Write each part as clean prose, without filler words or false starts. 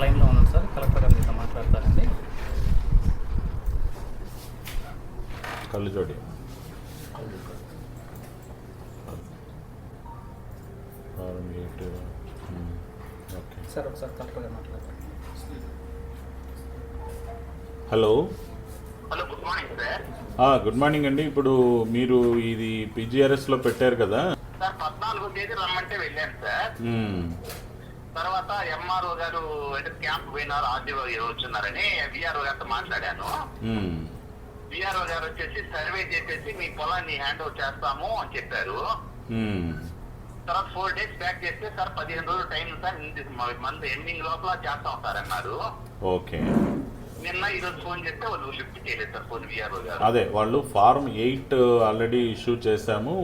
లైన్లో ఉన్నాను sir, collector గారు మీతో మాట్లాడతారండి. కళ్ళజోడి ఓకే సార్ ఒకసారి కలెక్టర్ గారు మాట్లాడతారు. Hello. Hello, good morning sir. Good morning అండి. ఇప్పుడు మీరు ఇది పీజీఆర్ఎస్లో పెట్టారు కదా సార్, 14వ తేదీ రమ్మంటే వెళ్ళాను సార్. తర్వాత ఎంఆర్ఓ గారు క్యాంప్ పోయినారు, ఆర్డీఓ వచ్చున్నారని విఆర్ఓ గారితో మాట్లాడాను. విఆర్ఓ గారు వచ్చేసి సర్వే చేసేసి మీ పొలాన్ని హ్యాండ్ ఓవర్ చేస్తాము అని చెప్పారు. తర్వాత 4 days బ్యాక్ చేస్తే సార్ 15 రోజులు టైం సార్, మంత్ ఎండింగ్ లోపల చేస్తాం సార్ అన్నారు. ఓకే. నిన్న ఈరోజు ఫోన్ చేస్తే వాళ్ళు లిఫ్ట్ చేయలేదు సార్ ఫోన్ విఆర్ఓ గారు. అదే వాళ్ళు ఫార్మ్ 8 ఆల్రెడీ ఇష్యూ చేశాము,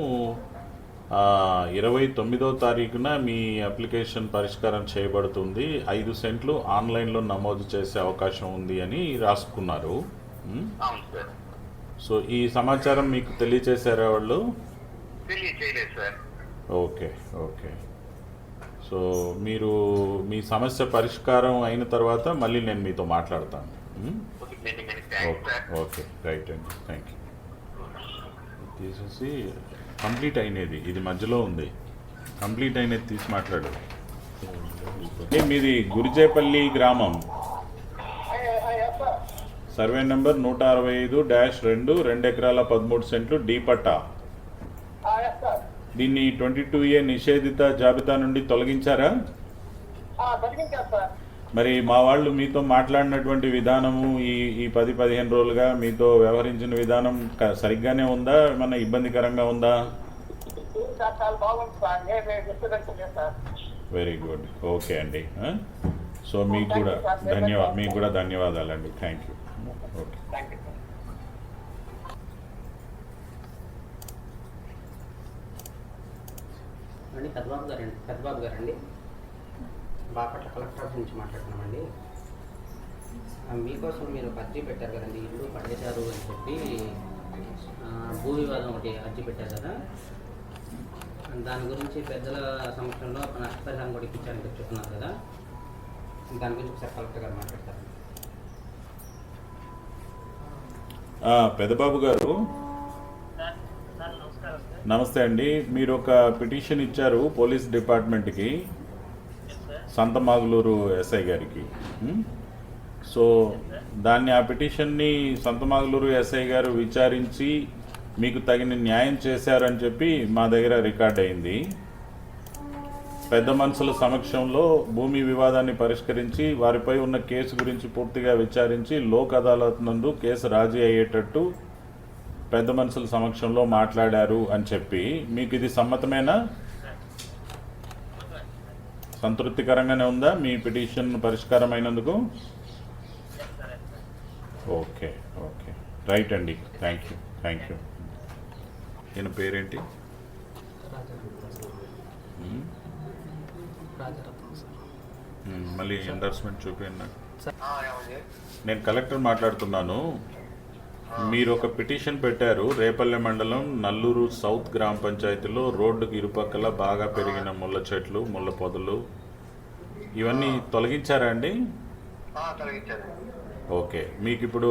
29వ తారీఖున మీ అప్లికేషన్ పరిష్కారం చేయబడుతుంది, 5 సెంట్లు ఆన్లైన్లో నమోదు చేసే అవకాశం ఉంది అని రాసుకున్నారు. అవును సార్. సో ఈ సమాచారం మీకు తెలియచేశారా వాళ్ళు? తెలియచేయలేదు సార్. Okay okay. సో మీరు మీ సమస్య పరిష్కారం అయిన తర్వాత మళ్ళీ నేను మీతో మాట్లాడతాను. ఓకే రైట్ అండి, థ్యాంక్ యూ. తీసేసి కంప్లీట్ అయినది, ఇది మధ్యలో ఉంది, కంప్లీట్ అయినది తీసి మాట్లాడు. మీది గురిజేపల్లి గ్రామం, సర్వే నెంబర్ 165-2, 2 ఎకరాల 13 సెంట్లు డి పట్టా. దీన్ని 22A నిషేధిత జాబితా నుండి తొలగించారా? మరి మా వాళ్ళు మీతో మాట్లాడినటువంటి విధానము ఈ 10-15 రోజులుగా మీతో వ్యవహరించిన విధానం సరిగ్గానే ఉందా, ఏమన్నా ఇబ్బందికరంగా ఉందా? వెరీ గుడ్, ఓకే అండి. సో మీకు కూడా ధన్యవాదాలండి, థ్యాంక్ యూ. ఓకే. అండి పెద్దబాబు గారండి, బాపట్ల కలెక్టర్ ఆఫీస్ నుంచి మాట్లాడుతున్నామండి. మీకోసం మీరు ఒక అర్జీ పెట్టారు కదండి, ఇల్లు పడేశారు అని చెప్పి భూ వివాదం ఒకటి అర్జీ పెట్టారు కదా, దాని గురించి పెద్దల సమక్షంలో నష్టపరిహారం కూడా ఇప్పించాలని చెప్తున్నారు కదా, దాని గురించి ఒకసారి కలెక్టర్ గారు మాట్లాడతారు. పెద్దబాబు గారు నమస్తే అండి. మీరు ఒక పిటిషన్ ఇచ్చారు పోలీస్ డిపార్ట్మెంట్కి, సంతమాగులూరు ఎస్ఐ గారికి. సో ఆ పిటిషన్ని సంతమాగులూరు ఎస్ఐ గారు విచారించి మీకు తగిన న్యాయం చేశారని చెప్పి మా దగ్గర రికార్డ్ అయింది. పెద్ద మనుషుల సమక్షంలో భూమి వివాదాన్ని పరిష్కరించి వారిపై ఉన్న కేసు గురించి పూర్తిగా విచారించి లోక్ అదాలత్ నందు కేసు రాజీ అయ్యేటట్టు పెద్ద మనుషుల సమక్షంలో మాట్లాడారు అని చెప్పి, మీకు ఇది సమ్మతమేనా? సంతృప్తికరంగానే ఉందా మీ పిటిషన్ పరిష్కారం అయినందుకు? ఓకే ఓకే రైట్ అండి, థ్యాంక్ యూ. ఈయన పేరేంటి? మళ్ళీ ఎండార్స్మెంట్ చూపించండి. నేను కలెక్టర్ మాట్లాడుతున్నాను. మీరు ఒక పిటిషన్ పెట్టారు, రేపల్లె మండలం నల్లూరు సౌత్ గ్రామ పంచాయతీలో రోడ్డుకి ఇరుపక్కల బాగా పెరిగిన ముళ్ళ చెట్లు, ముళ్ళ పొదలు ఇవన్నీ తొలగించారా అండి? ఓకే. మీకు ఇప్పుడు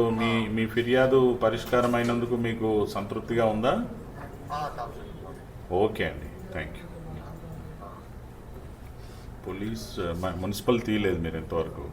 మీ ఫిర్యాదు పరిష్కారం అయినందుకు మీకు సంతృప్తిగా ఉందా? ఓకే అండి, థ్యాంక్ యూ. మున్సిపల్ తీయలేదు మీరు ఇంతవరకు?